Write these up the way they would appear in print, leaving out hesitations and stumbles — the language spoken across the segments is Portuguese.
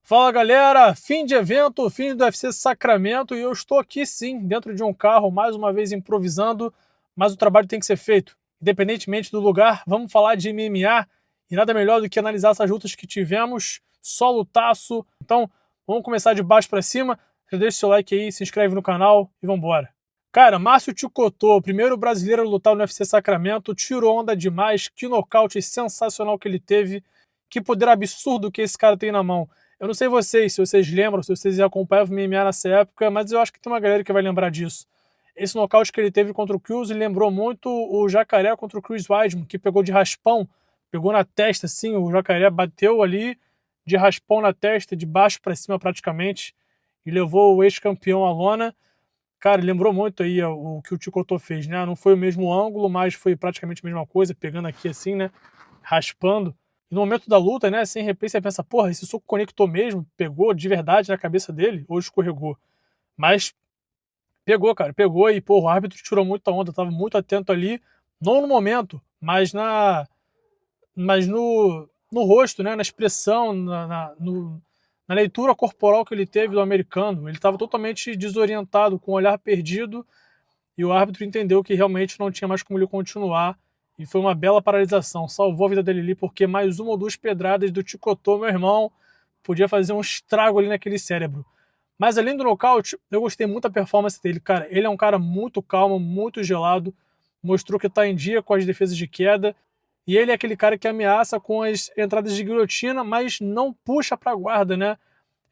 Fala galera, fim de evento, fim do UFC Sacramento e eu estou aqui sim, dentro de um carro, mais uma vez improvisando, mas o trabalho tem que ser feito. Independentemente do lugar, vamos falar de MMA e nada melhor do que analisar essas lutas que tivemos, só lutaço. Então, vamos começar de baixo para cima, já deixa o seu like aí, se inscreve no canal e vambora. Cara, Márcio Tchukotto, o primeiro brasileiro a lutar no UFC Sacramento, tirou onda demais, que nocaute sensacional que ele teve, que poder absurdo que esse cara tem na mão. Eu não sei vocês, se vocês lembram, se vocês acompanhavam o MMA nessa época, mas eu acho que tem uma galera que vai lembrar disso. Esse nocaute que ele teve contra o Cruz lembrou muito o Jacaré contra o Chris Weidman, que pegou de raspão, pegou na testa, assim, o Jacaré bateu ali de raspão na testa, de baixo para cima praticamente, e levou o ex-campeão à lona. Cara, lembrou muito aí o que o Tchukotto fez, né? Não foi o mesmo ângulo, mas foi praticamente a mesma coisa, pegando aqui assim, né? Raspando. E no momento da luta, né, sem replay, você pensa, porra, esse soco conectou mesmo? Pegou de verdade na cabeça dele? Ou escorregou? Mas pegou, cara, pegou e, pô, o árbitro tirou muita onda, tava muito atento ali, não no momento, mas no rosto, né, na expressão, na leitura corporal que ele teve do americano. Ele estava totalmente desorientado, com o olhar perdido, e o árbitro entendeu que realmente não tinha mais como ele continuar, e foi uma bela paralisação. Salvou a vida dele ali, porque mais uma ou duas pedradas do Tchukotto, meu irmão, podia fazer um estrago ali naquele cérebro. Mas além do nocaute, eu gostei muito da performance dele, cara. Ele é um cara muito calmo, muito gelado, mostrou que está em dia com as defesas de queda, e ele é aquele cara que ameaça com as entradas de guilhotina, mas não puxa pra guarda, né?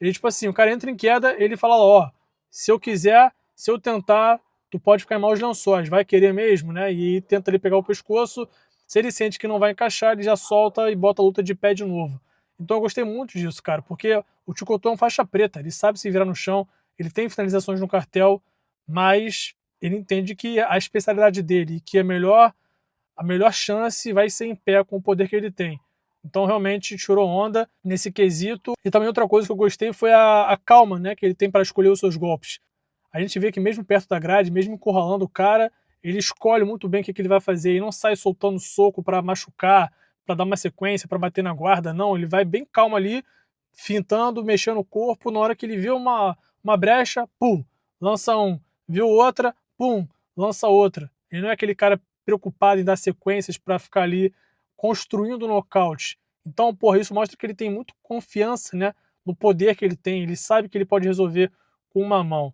Ele, tipo assim, o cara entra em queda, ele fala, ó, se eu quiser, se eu tentar, tu pode ficar em maus lençóis, vai querer mesmo, né? E tenta ele pegar o pescoço, se ele sente que não vai encaixar, ele já solta e bota a luta de pé de novo. Então eu gostei muito disso, cara, porque o Tchukotto é um faixa preta, ele sabe se virar no chão, ele tem finalizações no cartel, mas ele entende que a especialidade dele, que a melhor chance vai ser em pé com o poder que ele tem. Então realmente tirou onda nesse quesito. E também outra coisa que eu gostei foi a calma, né, que ele tem para escolher os seus golpes. A gente vê que mesmo perto da grade, mesmo encurralando o cara, ele escolhe muito bem o que ele vai fazer e não sai soltando soco para machucar, para dar uma sequência, para bater na guarda, não. Ele vai bem calmo ali, fintando, mexendo o corpo. Na hora que ele vê uma brecha, pum, lança um. Viu outra, pum, lança outra. Ele não é aquele cara preocupado em dar sequências para ficar ali construindo o nocaute. Então, porra, isso mostra que ele tem muito confiança, né, no poder que ele tem. Ele sabe que ele pode resolver com uma mão.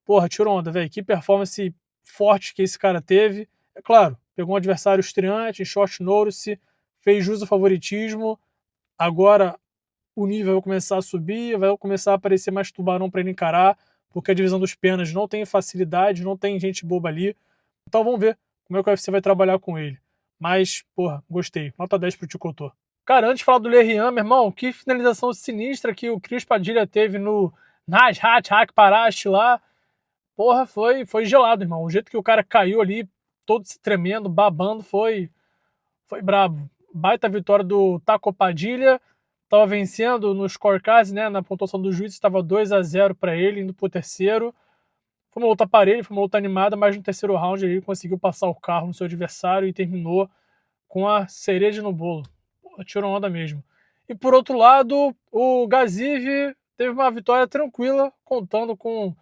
Porra, tirou onda, velho. Que performance forte que esse cara teve. É claro, pegou um adversário estreante, em short notice, fez jus ao favoritismo. Agora o nível vai começar a subir, vai começar a aparecer mais tubarão para ele encarar, porque a divisão dos penas não tem facilidade, não tem gente boba ali. Então vamos ver como é que o UFC vai trabalhar com ele. Mas, porra, gostei. Nota 10 pro Tchukotto. Cara, antes de falar do Lerrian, meu irmão, que finalização sinistra que o Cris Padilha teve no Nashat Hak Parash lá. Porra, foi gelado, irmão. O jeito que o cara caiu ali, todo se tremendo, babando, foi brabo. Baita vitória do Taco Padilha. Tava vencendo no scorecards, né? Na pontuação do juiz, estava 2-0 para ele, indo pro terceiro. Foi uma luta parelha, foi uma luta animada, mas no terceiro round ele conseguiu passar o carro no seu adversário e terminou com a cereja no bolo. Pô, tirou onda mesmo. E por outro lado, o Gaziv teve uma vitória tranquila, contando com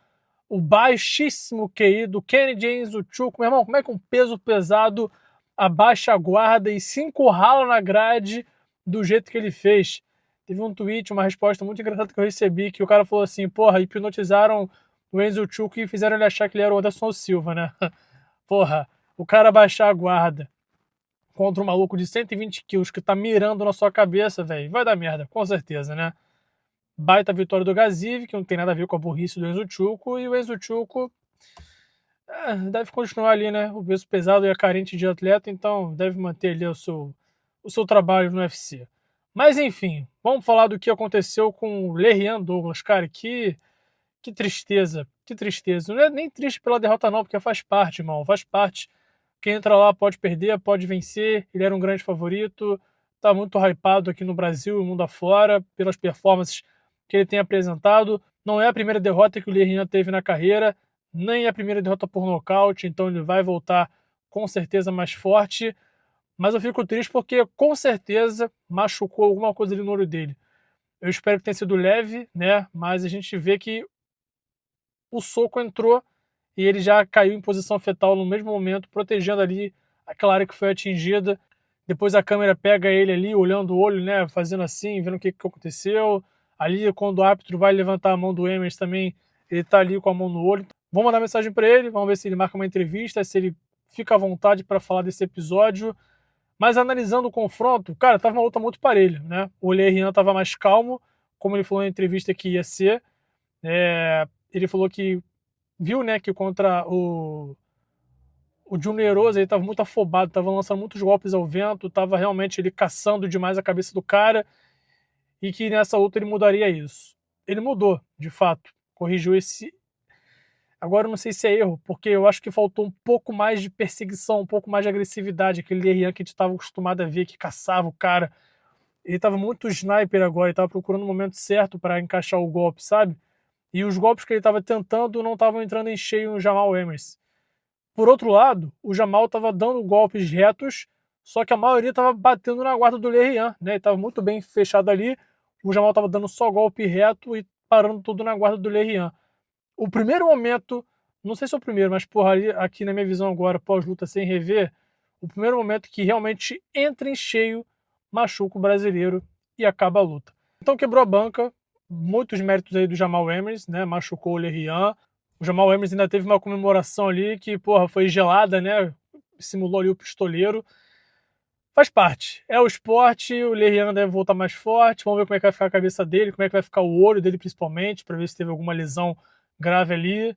o baixíssimo QI do Kenny James, o Chuco. Meu irmão, como é que um peso pesado abaixa a guarda e se encurrala na grade do jeito que ele fez? Teve um tweet, uma resposta muito engraçada que eu recebi, que o cara falou assim, porra, hipnotizaram o Enzo Chuco e fizeram ele achar que ele era o Anderson Silva, né? Porra, o cara baixar a guarda contra um maluco de 120 quilos que tá mirando na sua cabeça, velho, vai dar merda, com certeza, né? Baita vitória do Gaziv, que não tem nada a ver com a burrice do Enzo Chuco, e o Enzo Chuco deve continuar ali, né? O peso pesado é carente de atleta, então deve manter ali o seu trabalho no UFC. Mas enfim, vamos falar do que aconteceu com o Lerrian Douglas, cara, que tristeza, que tristeza. Não é nem triste pela derrota não, porque faz parte, irmão, faz parte. Quem entra lá pode perder, pode vencer, ele era um grande favorito, tá muito hypado aqui no Brasil e mundo afora, pelas performances que ele tem apresentado. Não é a primeira derrota que o Lerrian teve na carreira, nem a primeira derrota por nocaute, então ele vai voltar com certeza mais forte, mas eu fico triste porque com certeza machucou alguma coisa ali no olho dele. Eu espero que tenha sido leve, né? Mas a gente vê que o soco entrou e ele já caiu em posição fetal no mesmo momento, protegendo ali aquela área que foi atingida. Depois a câmera pega ele ali, olhando o olho, né? Fazendo assim, vendo o que aconteceu. Ali, quando o árbitro vai levantar a mão do Emerson também, ele tá ali com a mão no olho. Vamos mandar mensagem para ele, vamos ver se ele marca uma entrevista, se ele fica à vontade para falar desse episódio. Mas analisando o confronto, cara, tava uma luta muito parelha, né? O Lerian tava mais calmo, como ele falou na entrevista que ia ser. Ele falou que viu, né, que contra o Junioroso ele tava muito afobado, tava lançando muitos golpes ao vento, tava realmente ele caçando demais a cabeça do cara e que nessa luta ele mudaria isso. Ele mudou, de fato, corrigiu esse. Agora eu não sei se é erro, porque eu acho que faltou um pouco mais de perseguição, um pouco mais de agressividade, aquele Lerian que a gente estava acostumado a ver, que caçava o cara. Ele estava muito sniper agora, ele estava procurando o momento certo para encaixar o golpe, sabe? E os golpes que ele estava tentando não estavam entrando em cheio no Jamal Emerson. Por outro lado, o Jamal estava dando golpes retos, só que a maioria estava batendo na guarda do Lerian, né? Ele estava muito bem fechado ali, o Jamal estava dando só golpe reto e parando tudo na guarda do Lerian. O primeiro momento, não sei se é o primeiro, mas porra, aqui na minha visão agora, pós-luta sem rever, o primeiro momento que realmente entra em cheio, machuca o brasileiro e acaba a luta. Então quebrou a banca, muitos méritos aí do Jamal Emerson, né? Machucou o Lerian. O Jamal Emerson ainda teve uma comemoração ali que, porra, foi gelada, né? Simulou ali o pistoleiro. Faz parte. É o esporte, o Lerian deve voltar mais forte. Vamos ver como é que vai ficar a cabeça dele, como é que vai ficar o olho dele, principalmente, para ver se teve alguma lesão grave ali.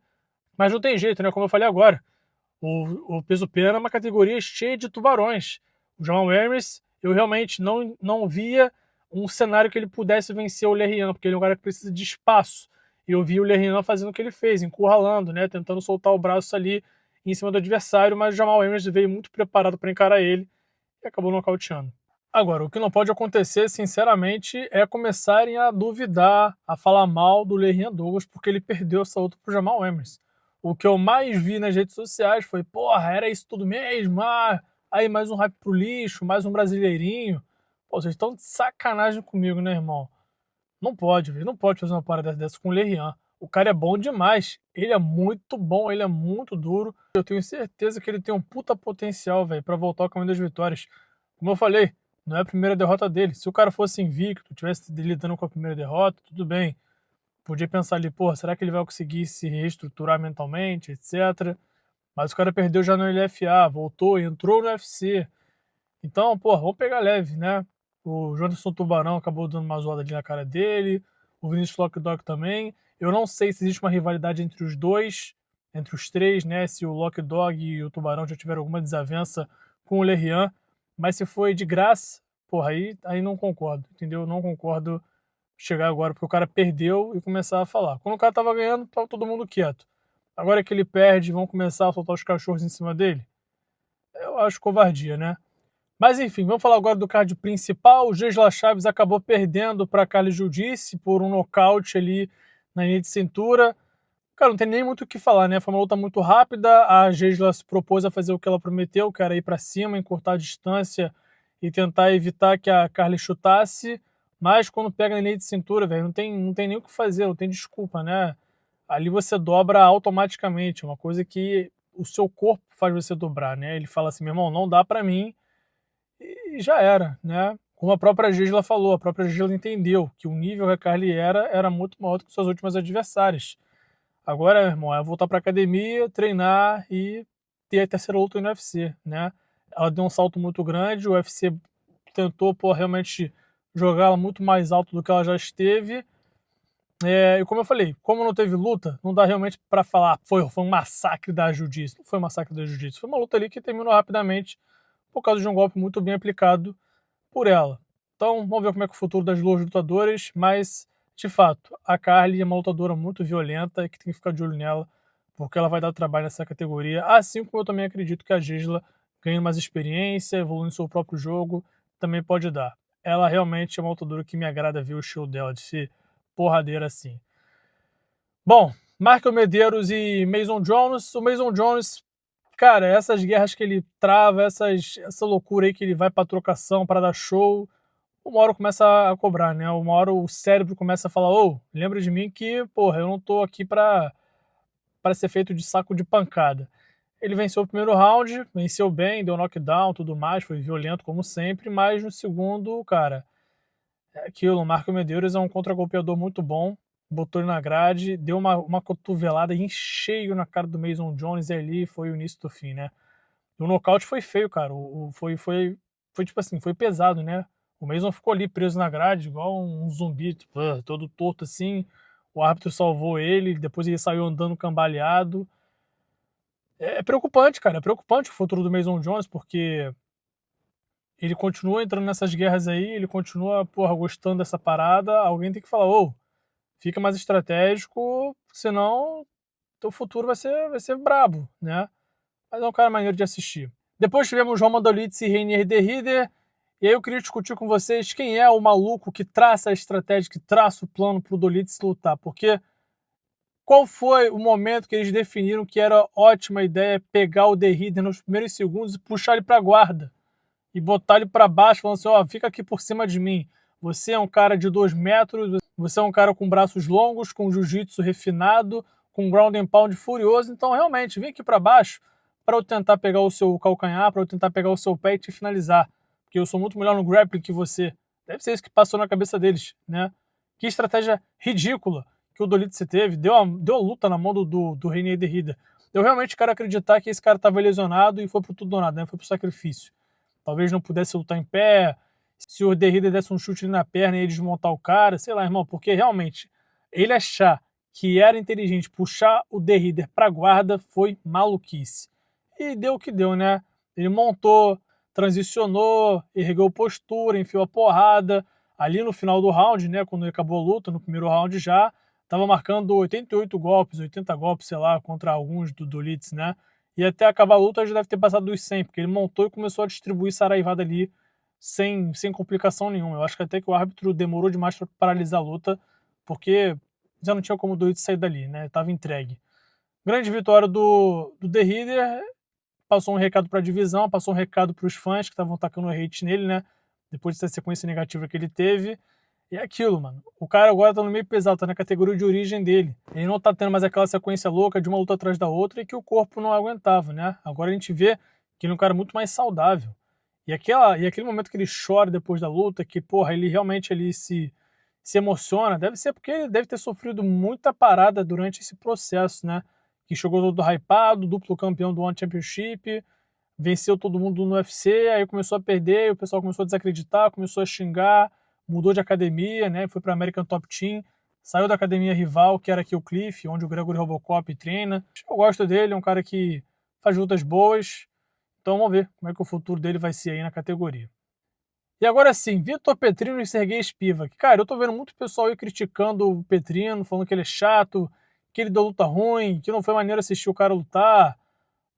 Mas não tem jeito, né? Como eu falei agora, o peso pena é uma categoria cheia de tubarões. O Jamal Emerson, eu realmente não via um cenário que ele pudesse vencer o Lerian, porque ele é um cara que precisa de espaço. E eu vi o Lerian fazendo o que ele fez, encurralando, né? Tentando soltar o braço ali em cima do adversário, mas o Jamal Emerson veio muito preparado para encarar ele e acabou nocauteando. Agora, o que não pode acontecer, sinceramente, é começarem a duvidar, a falar mal do Lerian Douglas, porque ele perdeu essa luta pro Jamal Emerson. O que eu mais vi nas redes sociais foi, porra, era isso tudo mesmo? Ah, aí mais um hype pro lixo, mais um brasileirinho. Pô, vocês estão de sacanagem comigo, né, irmão? Não pode, velho. Não pode fazer uma parada dessa com o Lerian. O cara é bom demais. Ele é muito bom, ele é muito duro. Eu tenho certeza que ele tem um puta potencial, velho, pra voltar ao caminho das vitórias. Como eu falei, não é a primeira derrota dele. Se o cara fosse invicto, tivesse lidando com a primeira derrota, tudo bem. Podia pensar ali, pô, será que ele vai conseguir se reestruturar mentalmente, etc. Mas o cara perdeu já no LFA, voltou, entrou no UFC. Então, pô, vamos pegar leve, né? O Jonathan Tubarão acabou dando uma zoada ali na cara dele, o Vinícius Lockdog também. Eu não sei se existe uma rivalidade entre os dois, entre os três, né? Se o Lockdog e o Tubarão já tiveram alguma desavença com o Lerian, mas se foi de graça, porra, aí não concordo, entendeu? Não concordo chegar agora porque o cara perdeu e começar a falar. Quando o cara tava ganhando, tava todo mundo quieto. Agora que ele perde, vão começar a soltar os cachorros em cima dele? Eu acho covardia, né? Mas enfim, vamos falar agora do card principal. O Gisela Chaves acabou perdendo para Carlos Judice por um nocaute ali na linha de cintura. Cara, não tem nem muito o que falar, né? Foi uma luta muito rápida. A Gisela se propôs a fazer o que ela prometeu, que era ir para cima, encurtar a distância e tentar evitar que a Carly chutasse. Mas quando pega na linha de cintura, velho, não tem nem o que fazer, não tem desculpa, né? Ali você dobra automaticamente, é uma coisa que o seu corpo faz você dobrar, né? Ele fala assim, meu irmão, não dá para mim e já era, né? Como a própria Gisela falou, a própria Gisela entendeu que o nível que a Carly era muito maior do que suas últimas adversárias. Agora, meu irmão, é voltar pra academia, treinar e ter a terceira luta no UFC, né? Ela deu um salto muito grande, o UFC tentou, pô, realmente jogar ela muito mais alto do que ela já esteve. E como eu falei, como não teve luta, não dá realmente para falar foi um massacre da Jiu-Jitsu. Não foi um massacre da Jiu-Jitsu, foi uma luta ali que terminou rapidamente por causa de um golpe muito bem aplicado por ela. Então, vamos ver como é que é o futuro das duas lutadoras, mas, de fato, a Carly é uma lutadora muito violenta e que tem que ficar de olho nela, porque ela vai dar trabalho nessa categoria, assim como eu também acredito que a Gisela, ganhando mais experiência, evoluindo seu próprio jogo, também pode dar. Ela realmente é uma lutadora que me agrada ver o estilo dela, de ser porradeira assim. Bom, Michael Medeiros e Mason Jones. O Mason Jones, cara, essas guerras que ele trava, essa loucura aí que ele vai pra trocação para dar show. uma hora começa a cobrar, né? Uma hora o cérebro começa a falar, ô, lembra de mim que, porra, eu não tô aqui para ser feito de saco de pancada. Ele venceu o primeiro round, venceu bem, deu knockdown, tudo mais, foi violento como sempre, mas no segundo, cara, é aquilo, o Marco Medeiros é um contragolpeador muito bom, botou ele na grade, deu uma cotovelada em cheio na cara do Mason Jones e ali foi o início do fim, né? E o nocaute foi feio, cara, foi tipo assim, foi pesado, né? O Mason ficou ali preso na grade, igual um zumbi, tipo, todo torto assim, o árbitro salvou ele, depois ele saiu andando cambaleado. É preocupante, cara, é preocupante o futuro do Mason Jones, porque ele continua entrando nessas guerras aí, ele continua, porra, gostando dessa parada, alguém tem que falar, ô, fica mais estratégico, senão teu futuro vai ser brabo, né? Mas é um cara maneiro de assistir. Depois tivemos Roman Dolidze e Reinier de Ridder, e aí eu queria discutir com vocês quem é o maluco que traça a estratégia, que traça o plano pro Dolidze lutar, porque qual foi o momento que eles definiram que era ótima ideia pegar o de Ridder nos primeiros segundos e puxar ele pra guarda? E botar ele para baixo, falando assim, ó, fica aqui por cima de mim. Você é um cara de 2 metros, você é um cara com braços longos, com jiu-jitsu refinado, com ground and pound furioso, então realmente, vem aqui para baixo para eu tentar pegar o seu calcanhar, para eu tentar pegar o seu pé e te finalizar, porque eu sou muito melhor no grappling que você. Deve ser isso que passou na cabeça deles, né? Que estratégia ridícula que o Dolidze teve, deu a luta na mão do Reinier de Ridder. Eu realmente quero acreditar que esse cara estava lesionado e foi pro tudo ou nada, né? Foi pro sacrifício. Talvez não pudesse lutar em pé, se o Derrida desse um chute ali na perna e ele desmontar o cara, sei lá, irmão, porque realmente ele achar que era inteligente puxar o Derrida pra guarda foi maluquice. E deu o que deu, né? Ele montou, transicionou, ergueu postura, enfiou a porrada. Ali no final do round, né, quando acabou a luta, no primeiro round já, tava marcando 88 golpes, 80 golpes, sei lá, contra alguns do Litz, né? E até acabar a luta já deve ter passado dos 100, porque ele montou e começou a distribuir saraivada ali sem complicação nenhuma. Eu acho que até que o árbitro demorou demais para paralisar a luta, porque já não tinha como o Doido sair dali, né? Tava entregue. Grande vitória do The Ridder, passou um recado para a divisão, passou um recado para os fãs que estavam tacando hate nele, né? Depois dessa sequência negativa que ele teve. E é aquilo, mano. O cara agora tá no meio pesado, tá na categoria de origem dele. Ele não tá tendo mais aquela sequência louca de uma luta atrás da outra e que o corpo não aguentava, né? Agora a gente vê que ele é um cara muito mais saudável. E aquele momento que ele chora depois da luta, que, porra, ele realmente ele se emociona, deve ser porque ele deve ter sofrido muita parada durante esse processo, né? Que chegou todo hypado, duplo campeão do One Championship, venceu todo mundo no UFC, aí começou a perder, o pessoal começou a desacreditar, começou a xingar, mudou de academia, né? Foi para American Top Team, saiu da academia rival, que era aqui o Cliff, onde o Gregory Robocop treina. Eu gosto dele, é um cara que faz lutas boas. Então vamos ver como é que o futuro dele vai ser aí na categoria. E agora sim, Vitor Petrino e Sergei Spivak. Cara, eu tô vendo muito pessoal aí criticando o Petrino, falando que ele é chato, que ele deu luta ruim, que não foi maneiro assistir o cara lutar.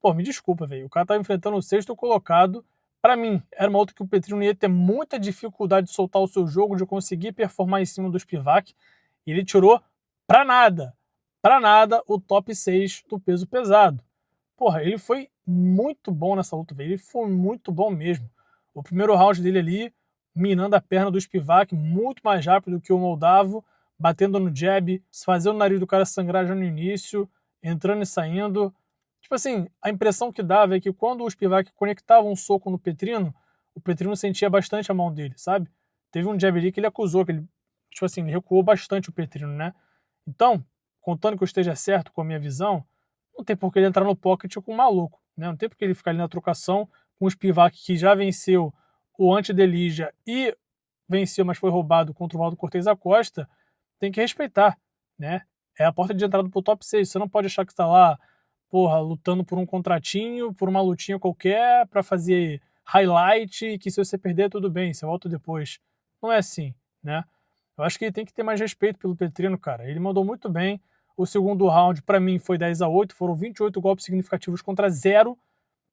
Pô, me desculpa, velho. O cara tava enfrentando o sexto colocado. Pra mim, era uma luta que o Petrino ia ter muita dificuldade de soltar o seu jogo, de conseguir performar em cima do Spivak. E ele tirou pra nada, o top 6 do peso pesado. Porra, ele foi muito bom nessa luta, velho. Ele foi muito bom mesmo. O primeiro round dele ali, minando a perna do Spivak, muito mais rápido que o Moldavo, batendo no jab, fazendo o nariz do cara sangrar já no início, entrando e saindo. Tipo assim, a impressão que dava é que quando o Spivak conectava um soco no Petrino, o Petrino sentia bastante a mão dele, sabe? Teve um jab ali que ele acusou, que ele, tipo assim, ele recuou bastante o Petrino, né? Então, contando que eu esteja certo com a minha visão, não tem por que ele entrar no pocket com um maluco, né? Não tem por que ele ficar ali na trocação com o Spivak, que já venceu o Anti-Delija e venceu, mas foi roubado contra o Valdo Cortez Acosta, tem que respeitar, né? É a porta de entrada pro top 6. Você não pode achar que está lá, porra, lutando por um contratinho, por uma lutinha qualquer, para fazer highlight, e que se você perder, tudo bem, você volta depois. Não é assim, né? Eu acho que ele tem que ter mais respeito pelo Petrino, cara. Ele mandou muito bem. O segundo round, para mim, foi 10-8. Foram 28 golpes significativos contra 0.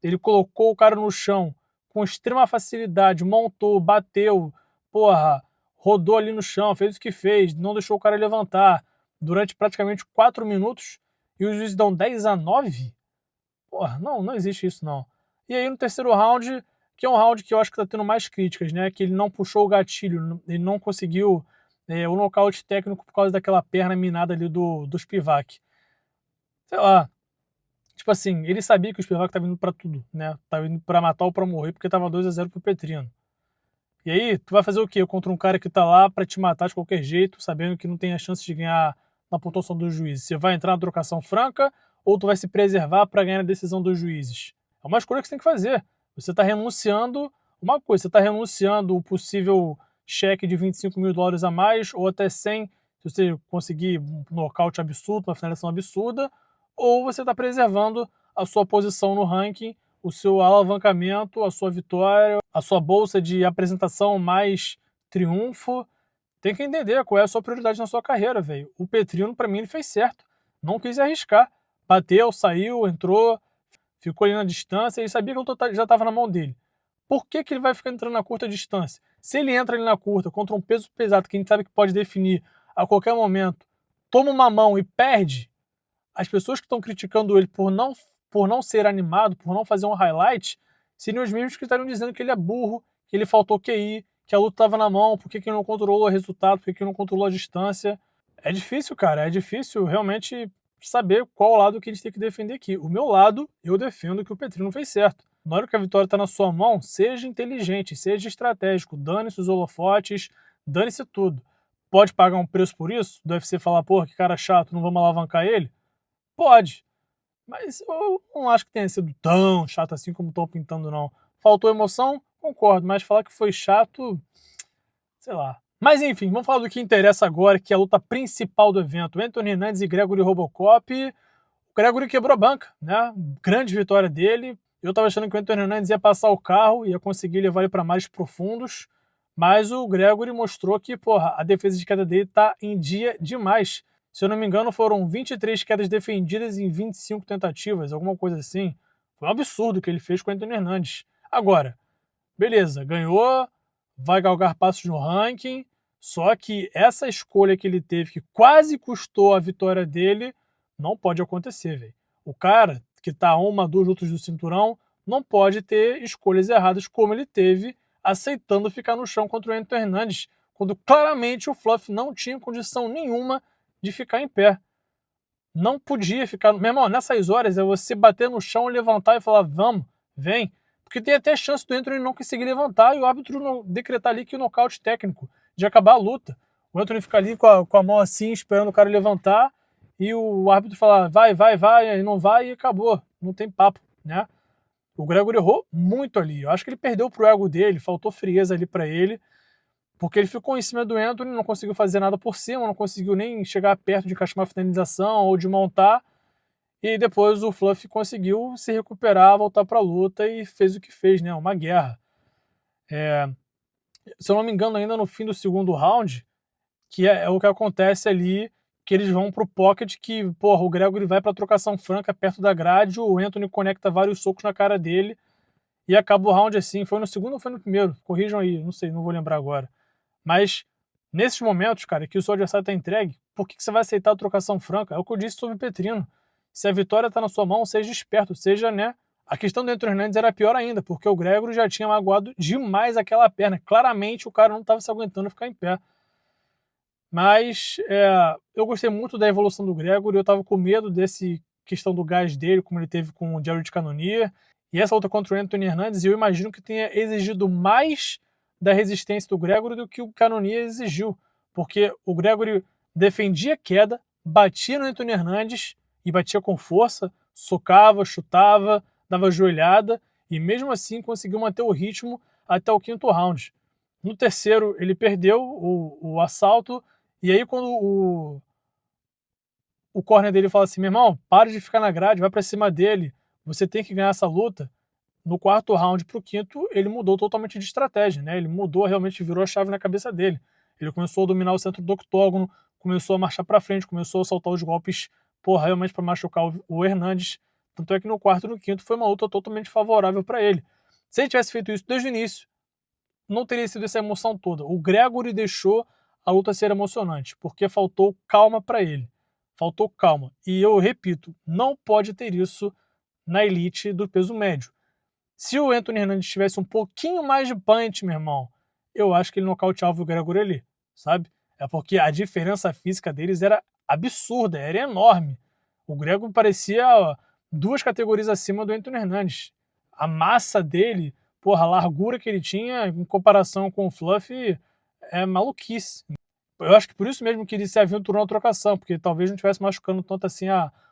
Ele colocou o cara no chão com extrema facilidade, montou, bateu, porra, rodou ali no chão, fez o que fez, não deixou o cara levantar durante praticamente 4 minutos e os juízes dão 10-9? Porra, não existe isso não. E aí no terceiro round, que é um round que eu acho que tá tendo mais críticas, né? Que ele não puxou o gatilho, ele não conseguiu o nocaute técnico por causa daquela perna minada ali do Spivak. Sei lá, tipo assim, ele sabia que o Spivak tava indo pra tudo, né? Tava indo pra matar ou pra morrer, porque tava 2-0 pro Petrino. E aí, tu vai fazer o quê? Contra um cara que tá lá pra te matar de qualquer jeito, sabendo que não tem a chance de ganhar na pontuação dos juízes. Você vai entrar na trocação franca ou tu vai se preservar pra ganhar a decisão dos juízes? É uma escolha que você tem que fazer. Você tá renunciando uma coisa, você tá renunciando o possível cheque de $25.000 a mais ou até 100 se você conseguir um nocaute absurdo, uma finalização absurda, ou você tá preservando a sua posição no ranking, o seu alavancamento, a sua vitória, a sua bolsa de apresentação mais triunfo. Tem que entender qual é a sua prioridade na sua carreira, velho. O Petrino, pra mim, ele fez certo. Não quis arriscar. Bateu, saiu, entrou, ficou ali na distância. Ele sabia que o luta já estava na mão dele. Por que, que ele vai ficar entrando na curta distância? Se ele entra ali na curta contra um peso pesado que a gente sabe que pode definir a qualquer momento, toma uma mão e perde, as pessoas que estão criticando ele por não ser animado, por não fazer um highlight, seriam os mesmos que estariam dizendo que ele é burro, que ele faltou QI, que a luta estava na mão, por que ele não controlou o resultado, por que ele não controlou a distância. É difícil, cara, é difícil realmente saber qual lado que a gente tem que defender aqui. O meu lado, eu defendo que o Petrino fez certo. Na hora que a vitória está na sua mão, seja inteligente, seja estratégico, dane-se os holofotes, dane-se tudo. Pode pagar um preço por isso? Do UFC falar, porra, que cara chato, não vamos alavancar ele? Pode, mas eu não acho que tenha sido tão chato assim como estão pintando, não. Faltou emoção? Concordo, mas falar que foi chato, sei lá. Mas enfim, vamos falar do que interessa agora, que é a luta principal do evento. Anthony Hernandes e Gregory Robocop. O Gregory quebrou a banca, né? Grande vitória dele. Eu tava achando que o Anthony Hernandes ia passar o carro, ia conseguir levar ele para mais profundos, mas o Gregory mostrou que, porra, a defesa de queda dele tá em dia demais. Se eu não me engano, foram 23 quedas defendidas em 25 tentativas, alguma coisa assim. Foi um absurdo o que ele fez com o Anthony Hernandes. Agora, beleza, ganhou, vai galgar passos no ranking, só que essa escolha que ele teve, que quase custou a vitória dele, não pode acontecer, velho. O cara que tá a uma, duas lutas do cinturão, não pode ter escolhas erradas como ele teve, aceitando ficar no chão contra o Anthony Hernandes, quando claramente o Fluff não tinha condição nenhuma de ficar em pé. Não podia ficar. Meu irmão, nessas horas é você bater no chão, levantar e falar, vamos, vem. Porque tem até chance do Anthony não conseguir levantar e o árbitro decretar ali que o nocaute técnico, de acabar a luta. O Anthony fica ali com a mão assim, esperando o cara levantar, e o árbitro fala, vai, vai, vai, e não vai, e acabou. Não tem papo, né? O Gregory errou muito ali. Eu acho que ele perdeu pro ego dele, faltou frieza ali para ele, porque ele ficou em cima do Anthony, não conseguiu fazer nada por cima, não conseguiu nem chegar perto de encaixar uma finalização ou de montar. E depois o Fluff conseguiu se recuperar, voltar para a luta e fez o que fez, né? Uma guerra. Se eu não me engano, ainda no fim do segundo round, que é o que acontece ali, que eles vão pro pocket que, porra, o Gregory vai pra trocação franca perto da grade, o Anthony conecta vários socos na cara dele e acaba o round assim. Foi no segundo ou foi no primeiro? Corrijam aí, não sei, não vou lembrar agora. Mas nesses momentos, cara, que o seu adversário tá entregue, por que você vai aceitar a trocação franca? É o que eu disse sobre o Petrino. Se a vitória tá na sua mão, seja esperto, seja, né? A questão do Anthony Hernandes era pior ainda, porque o Gregory já tinha magoado demais aquela perna. Claramente o cara não estava se aguentando ficar em pé. Mas eu gostei muito da evolução do Gregory, eu tava com medo desse questão do gás dele, como ele teve com o Jared Cannonier. E essa luta contra o Anthony Hernandes, eu imagino que tenha exigido mais da resistência do Gregory do que o Cannonier exigiu. Porque o Gregory defendia a queda, batia no Anthony Hernandes e batia com força, socava, chutava, dava joelhada e mesmo assim conseguiu manter o ritmo até o quinto round. No terceiro, ele perdeu o assalto, e aí quando o corner dele fala assim, meu irmão, para de ficar na grade, vai pra cima dele, você tem que ganhar essa luta. No quarto round pro quinto, ele mudou totalmente de estratégia, né? Ele mudou, realmente virou a chave na cabeça dele. Ele começou a dominar o centro do octógono, começou a marchar pra frente, começou a soltar os golpes, porra, realmente pra machucar o Hernandes. Tanto é que no quarto e no quinto foi uma luta totalmente favorável pra ele. Se ele tivesse feito isso desde o início, não teria sido essa emoção toda. O Gregory deixou a luta ser emocionante, porque faltou calma para ele. Faltou calma. E eu repito, não pode ter isso na elite do peso médio. Se o Anthony Hernandes tivesse um pouquinho mais de punch, meu irmão, eu acho que ele nocauteava o Gregor ali, sabe? É porque a diferença física deles era absurda, era enorme. O Gregor parecia 2 categorias acima do Anthony Hernandes. A massa dele, porra, a largura que ele tinha em comparação com o Fluffy é maluquice. Eu acho que por isso mesmo que ele se aventurou na trocação, porque talvez não estivesse machucando tanto assim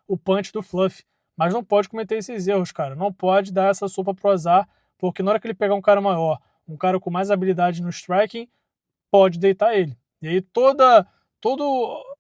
o punch do Fluffy. Mas não pode cometer esses erros, cara. Não pode dar essa sopa pro azar, porque na hora que ele pegar um cara maior, um cara com mais habilidade no striking, pode deitar ele. E aí todo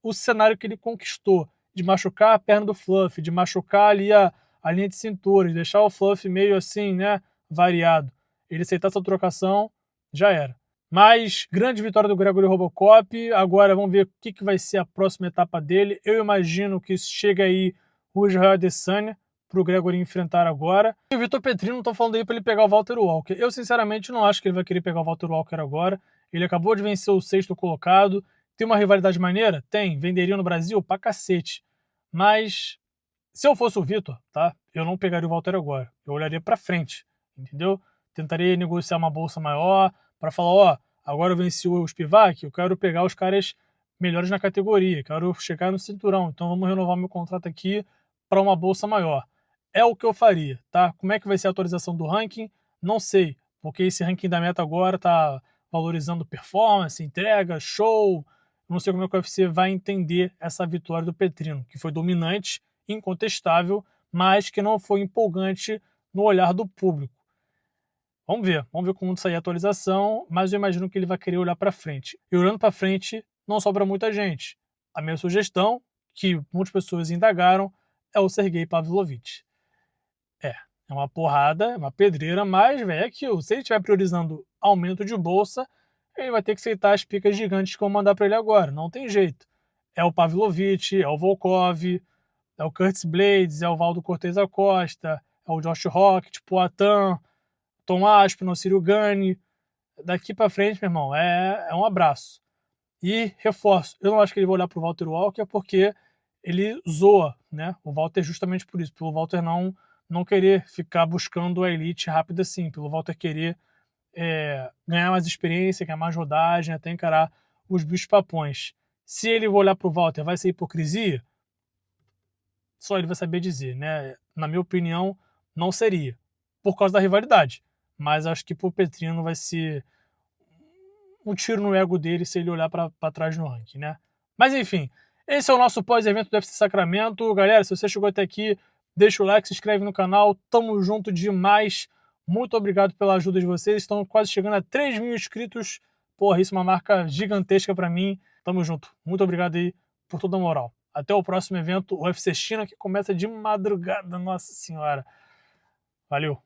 o cenário que ele conquistou, de machucar a perna do Fluffy, de machucar ali a linha de cintura, de deixar o Fluffy meio assim, né, variado. Ele aceitar essa trocação, já era. Mas grande vitória do Gregory Robocop. Agora vamos ver o que vai ser a próxima etapa dele. Eu imagino que chega aí o Israel Adesanya para o Gregory enfrentar agora. E o Vitor Petrino estão falando aí para ele pegar o Walter Walker. Eu sinceramente não acho que ele vai querer pegar o Walter Walker agora. Ele acabou de vencer o 6º colocado. Tem uma rivalidade maneira? Tem. Venderia no Brasil? Pra cacete. Mas se eu fosse o Vitor, tá? Eu não pegaria o Walter agora. Eu olharia para frente, entendeu? Tentaria negociar uma bolsa maior para falar, ó, agora eu venci o Spivak, eu quero pegar os caras melhores na categoria, quero chegar no cinturão, então vamos renovar meu contrato aqui para uma bolsa maior. É o que eu faria, tá? Como é que vai ser a atualização do ranking? Não sei, porque esse ranking da meta agora tá valorizando performance, entrega, show. Não sei como é que o UFC vai entender essa vitória do Petrino, que foi dominante, incontestável, mas que não foi empolgante no olhar do público. Vamos ver como sair a atualização, mas eu imagino que ele vai querer olhar para frente. E olhando para frente, não sobra muita gente. A minha sugestão, que muitas pessoas indagaram, é o Sergei Pavlovich. É uma porrada, é uma pedreira, mas, velho, é aquilo. Se ele estiver priorizando aumento de bolsa, ele vai ter que aceitar as picas gigantes que vão mandar para ele agora. Não tem jeito. É o Pavlovich, é o Volkov, é o Curtis Blades, é o Valdo Cortez Acosta, é o Josh Rocket, Poatan, Tom Aspinall, Cyril Gane. Daqui para frente, meu irmão, é um abraço. E reforço, eu não acho que ele vai olhar pro Walter Walker porque ele zoa, né? O Walter justamente por isso, pelo Walter não querer ficar buscando a elite rápido assim, pelo Walter querer ganhar mais experiência, ganhar mais rodagem, até encarar os bichos papões. Se ele olhar pro Walter, vai ser hipocrisia? Só ele vai saber dizer, né? Na minha opinião, não seria, por causa da rivalidade. Mas acho que pro Petrino vai ser um tiro no ego dele se ele olhar para trás no ranking, né? Mas enfim, esse é o nosso pós-evento do UFC Sacramento. Galera, se você chegou até aqui, deixa o like, se inscreve no canal. Tamo junto demais. Muito obrigado pela ajuda de vocês. Estão quase chegando a 3 mil inscritos. Porra, isso é uma marca gigantesca para mim. Tamo junto. Muito obrigado aí por toda a moral. Até o próximo evento, o UFC China, que começa de madrugada. Nossa Senhora. Valeu.